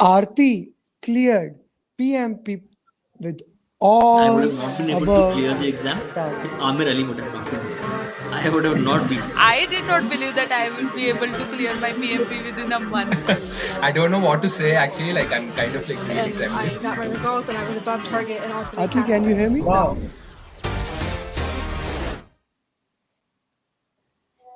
Aarti cleared PMP with I would all have not been able to above clear the exam target. if Amirali would have not been there. I would have not been. I did not believe that I will be able to clear my PMP within a month. I don't know what to say actually. Like I'm kind of like really And trembling. I got my results and I was above target in all three Aarti, can you hear me? categories. So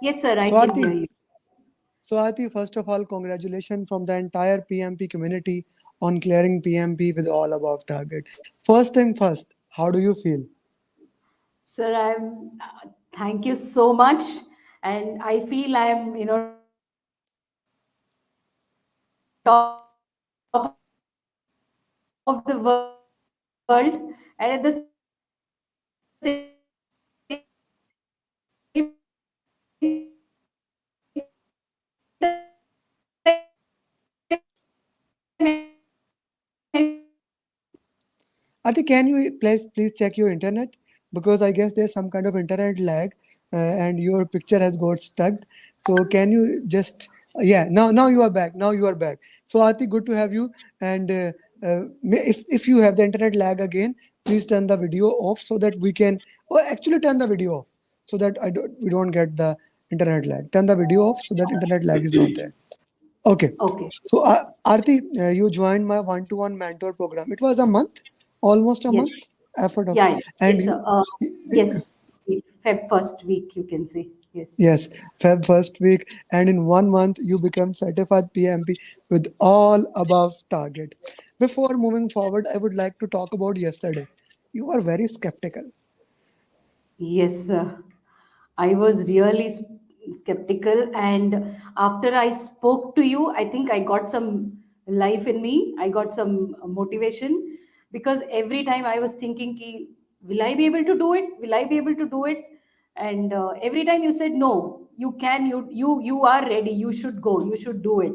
Yes, sir, I So can hear Aarti, you. First of all, congratulations from the entire PMP community on clearing PMP with all above target. First thing first, how do you feel? Sir, thank you so much. And I feel I'm, top of the world. And at the same Aarti, can you please check your internet? Because I guess there's some kind of internet lag and your picture has got stuck. So can you just yeah, now you are back. Now you are back. So Aarti, good to have you. And if you have the internet lag again, please turn the video off so that we can, or actually turn the video off so that we don't get the internet lag. Turn the video off so that internet lag is not there. Okay. Okay. So Aarti, you joined my one-to-one mentor program. It was a month, almost a month Yes. effort of, Yeah. and Yes, sir. Yes. Feb first week, you can say. Yes. yes, Feb first week, and in 1 month you become certified PMP with all above target. Before moving forward, I would like to talk about yesterday. You were very skeptical. Yes, I was really skeptical, and after I spoke to you, I think I got some life in me. I got some motivation because every time I was thinking, ki, will I be able to do it? Will I be able to do it? And every time you said, no, you can, you are ready. You should go. You should do it.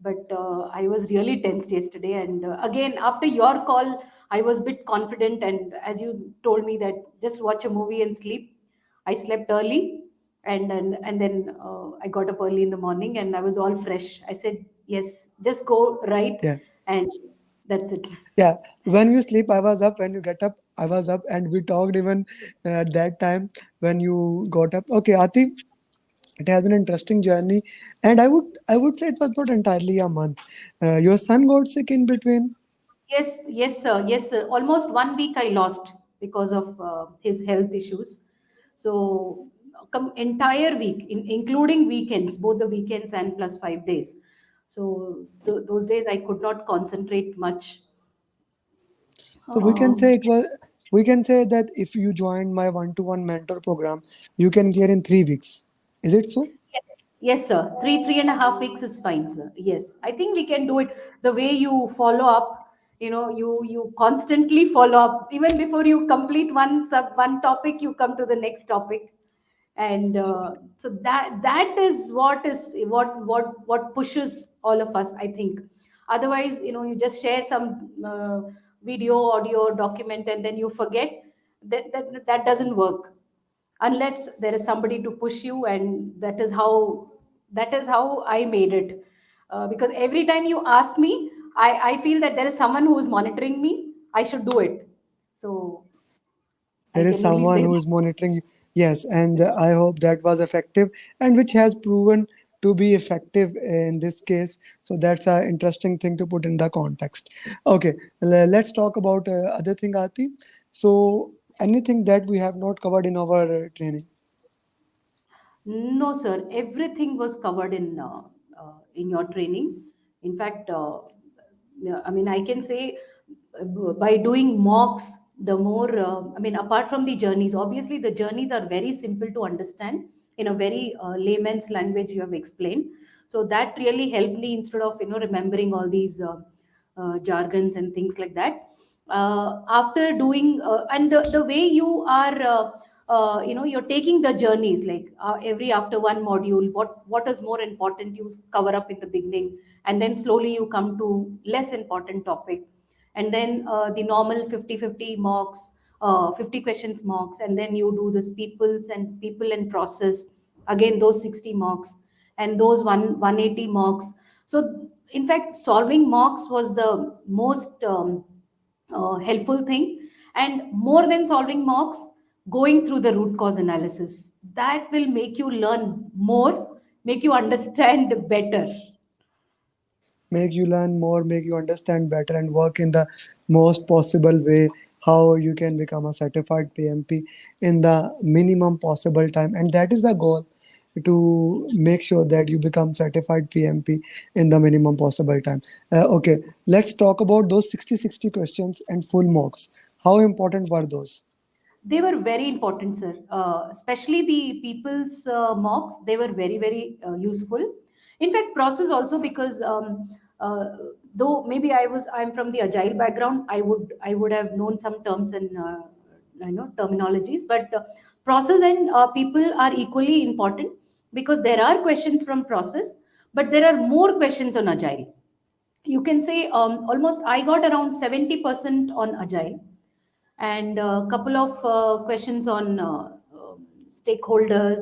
But I was really tensed yesterday, and again after your call, I was a bit confident. And as you told me that just watch a movie and sleep, I slept early, and then I got up early in the morning, and I was all fresh. I said, yes, just go right, Yeah. and that's it. Yeah, when you sleep, I was up. When you get up, I was up, and we talked even at that time when you got up. Okay, Aarti, it has been an interesting journey, and I would say it was not entirely a month. Your son got sick in between. Yes, yes, sir. Yes, sir. Almost 1 week I lost because of his health issues. So, entire week, including weekends, both the weekends and plus 5 days. So, those days I could not concentrate much. So we can Um, say it was. We can say that if you join my one-to-one mentor program, you can clear in 3 weeks. Is it so? Yes, yes, sir. Three and a half weeks is fine, sir. Yes, I think we can do it. The way you follow up, you constantly follow up. Even before you complete one topic, you come to the next topic, and so that is what pushes all of us, I think. Otherwise, you just share some video, audio, document, and then you forget. That doesn't work unless there is somebody to push you, and that is how I made it. Because every time you ask me, I feel that there is someone who is monitoring me. I should do it. So I There is can only someone say who that. is monitoring you. Yes, and I hope that was effective and which has proven to be effective in this case. So that's an interesting thing to put in the context. Okay, let's talk about other thing, Aarti. So anything that we have not covered in our training. No, sir. Everything was covered in your training. In fact, yeah, I mean, I can say by doing mocks, the more I mean, apart from the journeys, obviously the journeys are very simple to understand in a very layman's language. You have explained, so that really helped me instead of remembering all these jargons and things like that. After doing and the way you are you're taking the journeys, like every after one module, what is more important you cover up in the beginning, and then slowly you come to less important topic, and then the normal 50-50 mocks, 50 questions mocks, and then you do this people and process, again those 60 mocks, and those 180 mocks. So, in fact, solving mocks was the most helpful thing. And more than solving mocks, going through the root cause analysis, that will make you learn more, make you understand better. Make you learn more, make you understand better, and work in the most possible way how you can become a certified PMP in the minimum possible time. And that is the goal, to make sure that you become certified PMP in the minimum possible time. Okay, let's talk about those 60-60 questions and full mocks. How important were those? They were very important, sir. Especially the people's mocks. They were very, very useful. In fact, process also, because uh, though maybe I'm from the agile background, I would have known some terms and terminologies, but process and people are equally important, because there are questions from process, but there are more questions on agile. You can say almost I got around 70% on agile, and a couple of questions on stakeholders,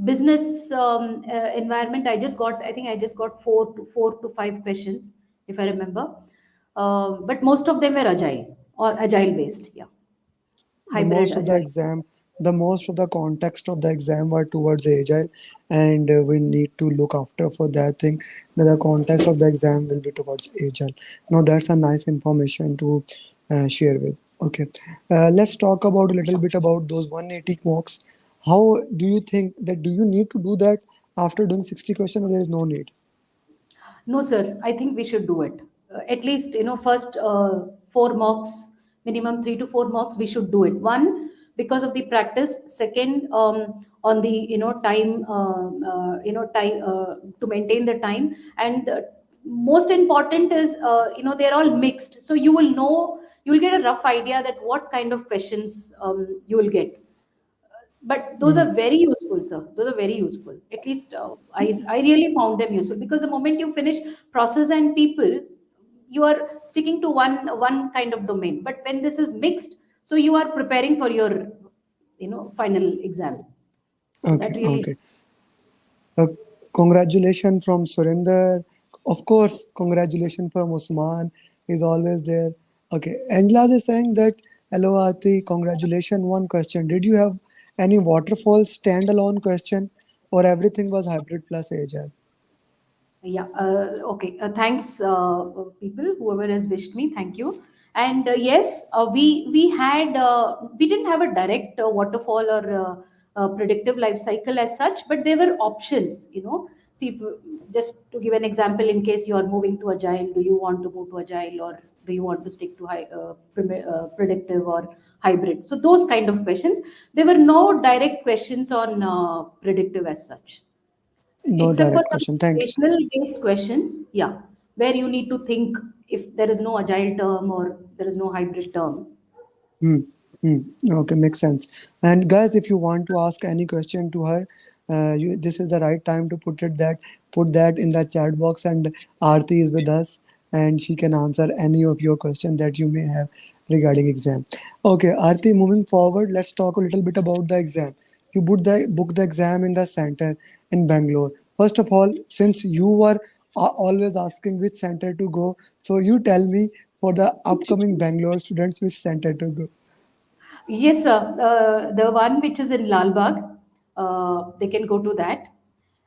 business environment. I think I just got four to five questions, if I remember. But most of them were agile or agile based. Yeah, the hybrid most of the agile. exam the most of the context of the exam were towards agile, and we need to look after for that thing, that the context of the exam will be towards agile. Now that's a nice information to share with. Okay, let's talk about a little bit about those 180 mocks. How do you think that, do you need to do that after doing 60 question, or there is no need? No, sir. I think we should do it. At least, first four mocks, minimum 3 to 4 mocks, we should do it. One, because of the practice. Second, on the time, time to maintain the time. And most important is, they're all mixed. So you will get a rough idea that what kind of questions you will get. But those Hmm. are very useful, sir. Those are very useful. At least I really found them useful, because the moment you finish process and people, you are sticking to one kind of domain. But when this is mixed, so you are preparing for your final exam. So Okay, that really is. okay. Uh, Congratulations from Surinder. Of course, congratulations from Usman is always there. Okay, Angela is saying that, hello Aarti, congratulations. One question: did you have any waterfall standalone question, or everything was hybrid plus agile? Yeah. Okay. Thanks, people. Whoever has wished me, thank you. And yes, we didn't have a direct waterfall or predictive life cycle as such, but there were options. See, just to give an example, in case you are moving to agile, do you want to move to agile, or do you want to stick to predictive or hybrid? So those kind of questions. There were no direct questions on predictive as such, No except for direct some question. Thank situational based questions. Yeah, where you need to think if there is no agile term or there is no hybrid term. Hmm. Hmm. Okay, makes sense. And guys, if you want to ask any question to her, this is the right time to put that in the chat box. And Aarti is with us, and she can answer any of your questions that you may have regarding exam. Okay, Aarti, moving forward, let's talk a little bit about the exam. You book the exam in the center in Bangalore. First of all, since you were always asking which center to go, so you tell me, for the upcoming Bangalore students, which center to go. Yes, sir. The one which is in Lalbagh, they can go to that.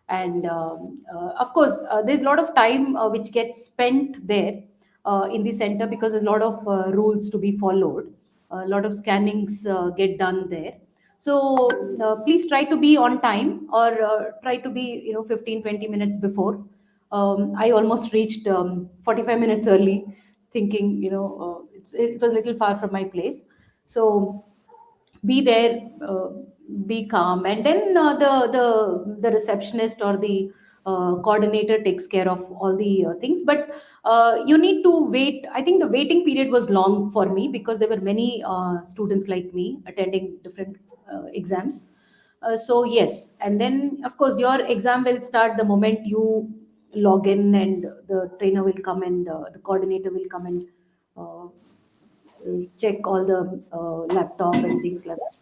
And of course, there's a lot of time which gets spent there in the center, because there's a lot of rules to be followed. A lot of scannings get done there. So please try to be on time, or try to be 15-20 minutes before. I almost reached 45 minutes early, thinking it was a little far from my place. So be there, be calm, and then the receptionist or the coordinator takes care of all the things. But you need to wait. I think the waiting period was long for me, because there were many students like me attending different exams. So yes, and then of course your exam will start the moment you log in, and the trainer will come, and the coordinator will come and uh, check all the laptop and things like that.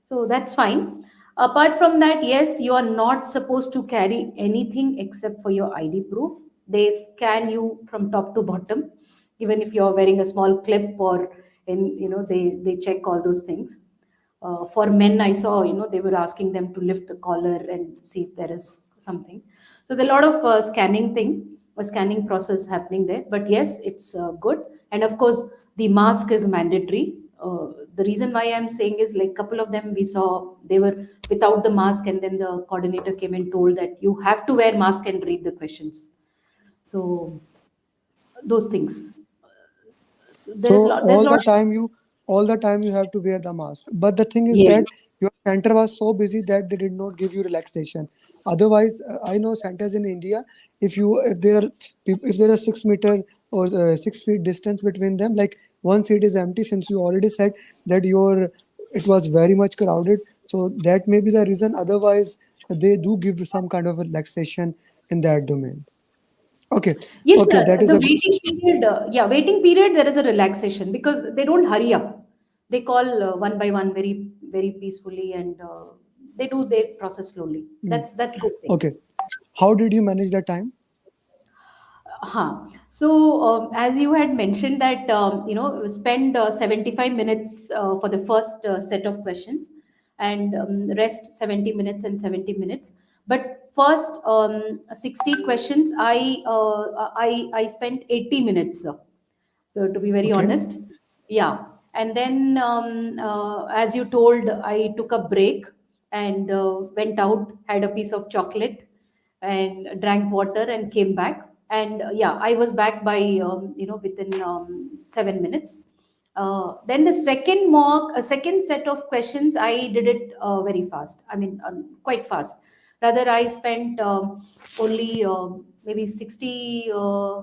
So that's fine. Apart from that, yes, you are not supposed to carry anything except for your ID proof. They scan you from top to bottom, even if you're wearing a small clip or they check all those things. For men, I saw, they were asking them to lift the collar and see if there is something. So there are a lot of scanning process happening there. But yes, it's good. And of course, the mask is mandatory. The reason why I'm saying is, like, couple of them we saw, they were without the mask, and then the coordinator came and told that you have to wear mask and read the questions. So those things. So So there's a lot. all the time you have to wear the mask. But the thing is Yes. that your center was so busy that they did not give you relaxation. Otherwise, I know centers in India. If there are 6 meter or 6 feet distance between them, like one seat is empty, since you already said that it was very much crowded. So that may be the reason. Otherwise, they do give some kind of relaxation in that domain. Okay, Yes, okay, sir. that is The a waiting period, waiting period, there is a relaxation because they don't hurry up. They call one by one, very, very peacefully, and they do their process slowly. That's good thing. okay. How did you manage the time? So, as you had mentioned that, spend 75 minutes for the first set of questions, and rest 70 minutes and 70 minutes. But first 60 questions, I spent 80 minutes. So to be very Okay. honest, yeah. And then, as you told, I took a break and went out, had a piece of chocolate, and drank water, and came back. And I was back by within 7 minutes. Then the second set of questions, I did it very fast. I mean, quite fast. Rather, I spent only maybe 60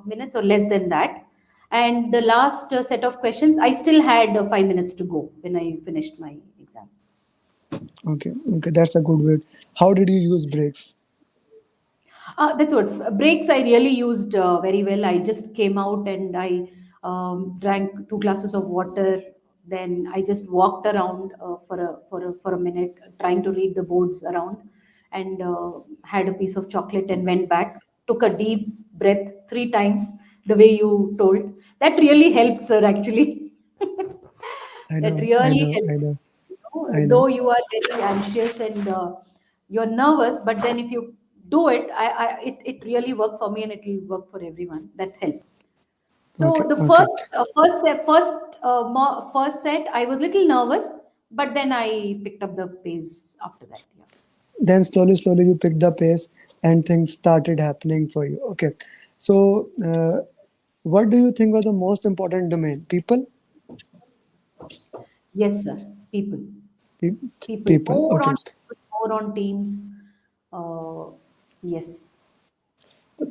minutes or less than that. And the last set of questions, I still had 5 minutes to go when I finished my exam. Okay, okay, that's a good way. How did you use breaks? That's what breaks I really used very well. I just came out and I drank 2 glasses of water. Then I just walked around for a minute, trying to read the boards around, and had a piece of chocolate and went back. Took a deep breath 3 times, the way you told. That really helped, sir. Actually, I that know, I really know, I helps. know, I know. Though you are very anxious and you're nervous, but then if you do it, it really worked for me, and it will work for everyone. That helped. Okay, So the okay. first set, I was little nervous, but then I picked up the pace after that. Yeah. Then slowly, slowly you picked the pace and things started happening for you. Okay. So, what do you think was the most important domain? People? Yes, sir. People, Pe- people, People. Okay. more on teams. Uh, yes.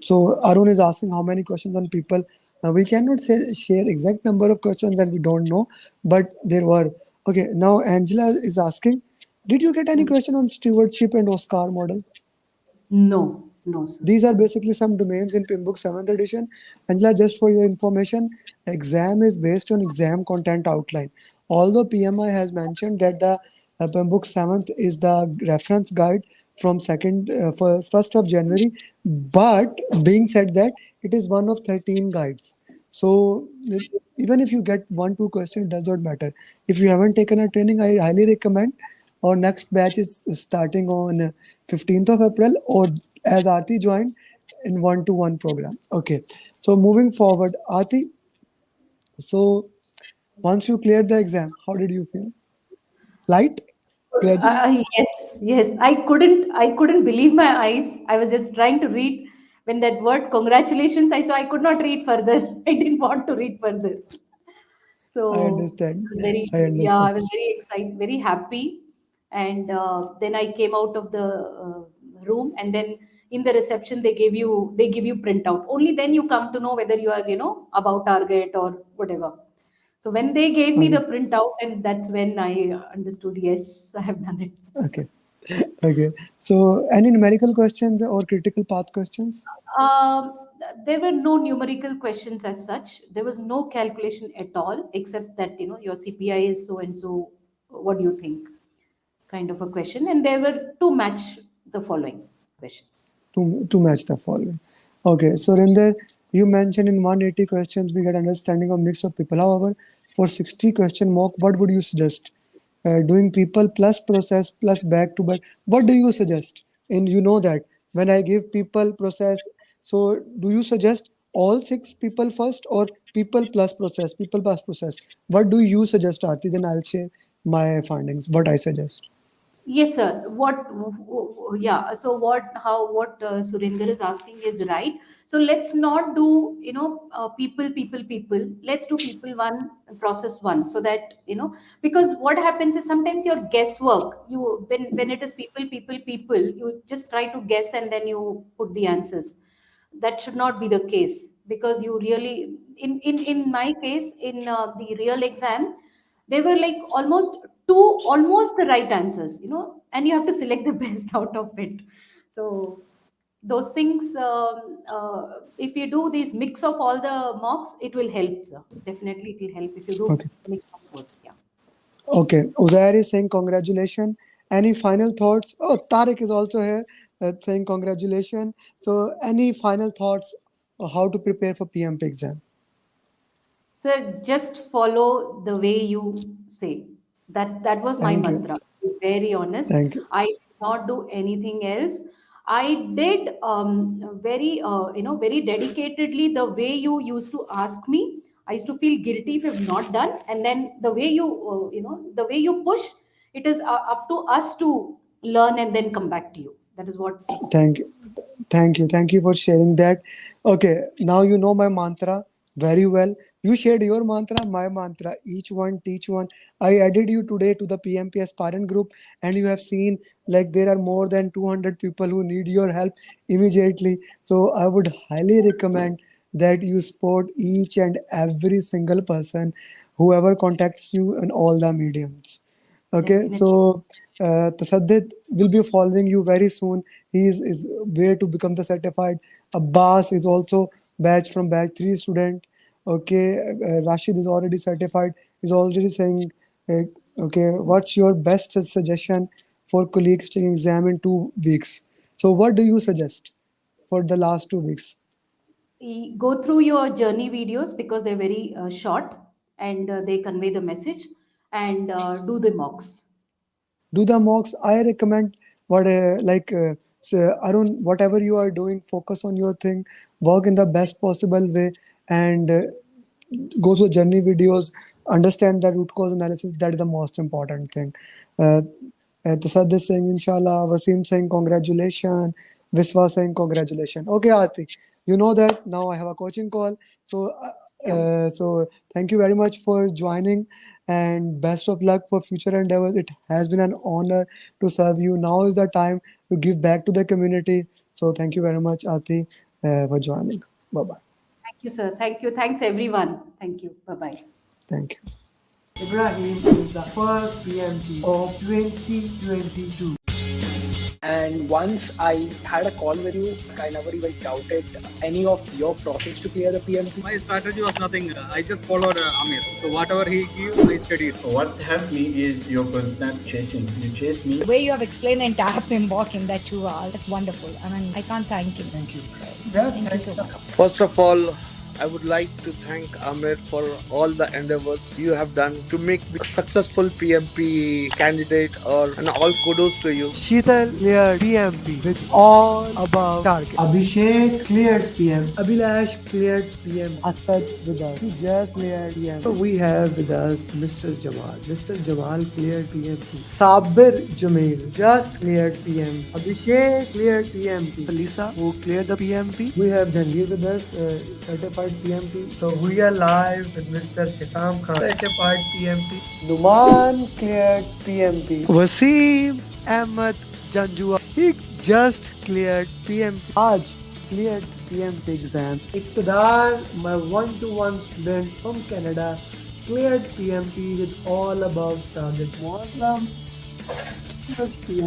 So Arun is asking how many questions on people. We cannot share exact number of questions that we don't know, but there were. Okay, now Angela is asking, did you get any Hmm. question on stewardship and Oscar model? No, no, sir. These are basically some domains in PIMBOK 7th edition. Angela, just for your information, exam is based on exam content outline. Although PMI has mentioned that the PIMBOK 7th is the reference guide from 1st of January, but being said that it is one of 13 guides. So even if you get one, two questions, it does not matter. If you haven't taken a training, I highly recommend. Our next batch is starting on 15th of April, or as Aarti joined in one-to-one program. Okay, so moving forward, Aarti, so once you cleared the exam, how did you feel? Light? Pleasure? Yes, yes. I couldn't believe my eyes. I was just trying to read when that word congratulations I saw. I could not read further. I didn't want to read further. I So understand. I I understand. was very excited, very happy. And then I came out of the room, and then in the reception they give you printout. Only then you come to know whether you are above target or whatever. So when they gave me the Okay. printout, and that's when I understood, yes, I have done it. Okay. Okay. So any numerical questions or critical path questions? Um, there were no numerical questions as such. There was no calculation at all, except that your CPI is so and so. What do you think? kind of a question, and there were to match the following questions. To match the following. Okay, Surinder, you mentioned in 180 questions we get understanding of mix of people. However, for 60 question mock, what would you suggest? Doing people plus process plus back to back. What do you suggest? And you know that when I give people process, so do you suggest all 6 people first or people plus process? People plus process. What do you suggest, Aarti? Then I'll share my findings. What I suggest. Yes, sir. Yeah. So what Surinder is asking is right. So let's not do, people. Let's do people one, process one, so that, because what happens is sometimes your guesswork, when it is people, you just try to guess and then you put the answers. That should not be the case, because you really, in my case, in the real exam, they were like almost the right answers, and you have to select the best out of it. So those things, if you do this mix of all the mocks, it will help, sir. Definitely it will help if you do Okay. mix of both. Yeah. Okay, Uzair is saying congratulations. Any final thoughts? Oh, Tariq is also here saying congratulations. So, any final thoughts on how to prepare for PMP exam? Sir, just follow the way you say. That was my Thank you. mantra. To be very honest, Thank you. I did not do anything else. I did very dedicatedly the way you used to ask me. I used to feel guilty if I've not done, and then the way the way you push, it is up to us to learn and then come back to you. That is what. Thank you. Thank you. Thank you for sharing that. Okay, now you know my mantra very well. You shared your mantra, my mantra. Each one teach one. I added you today to the PMP aspirant group, and you have seen like there are more than 200 people who need your help immediately. So I would highly recommend that you support each and every single person, whoever contacts you in all the mediums. Okay, Definitely. so Tasaddid will be following you very soon. He is way to become the certified. Abbas is also batch 3 student. Okay, Rashid is already certified. He's already saying, uh, okay, what's your best suggestion for colleagues taking exam in 2 weeks? So, what do you suggest for the last 2 weeks? Go through your journey videos because they're very short, and they convey the message, and do the mocks. Do the mocks. I recommend what so Arun, whatever you are doing, focus on your thing, work in the best possible way, and go to journey videos, understand the root cause analysis. That is the most important thing. uh, Tasad is saying inshallah, Wasim saying congratulations, Viswa saying congratulations. Okay, Aarti, you know that now I have a coaching call. So, Yeah. so thank you very much for joining, and best of luck for future endeavors. It has been an honor to serve you. Now is the time to give back to the community. So thank you very much, Aarti, for joining. Bye bye. Thank you, sir. Thank you. Thanks, everyone. Thank you. Bye bye. Thank you. Ibrahim is the first PMP of 2022. And once I had a call with you, I never even doubted any of your process to clear the PMP. My strategy was nothing. I just followed Amir. So whatever he gives, I studied. What helped me is your constant chasing. You chased me. The way you have explained the entire PMBOK in that 2 hours, that's wonderful. I mean, I can't thank him. Thank you. Thank you so much. First of all, I would like to thank Amir for all the endeavors you have done to make me a successful PMP candidate, and all kudos to you. Sheetal cleared PMP with all above target. Abhishek cleared PM. Abhilash cleared PM. Asad with us. He just cleared PM. So we have with us Mr. Jamal. Mr. Jamal cleared PMP. Sabir Jamil just cleared PM. Abhishek cleared PMP. Lisa who cleared the PMP. We have Jangir with us, certified PMP. So we are live with Mr. Hisam Khan, certified PMP. Numan cleared PMP. Wasim Ahmed Janjua, he just cleared PMP. Raj cleared PMP exam. Iqtidar, my one-to-one student from Canada, cleared PMP with all above target. Awesome. PMP.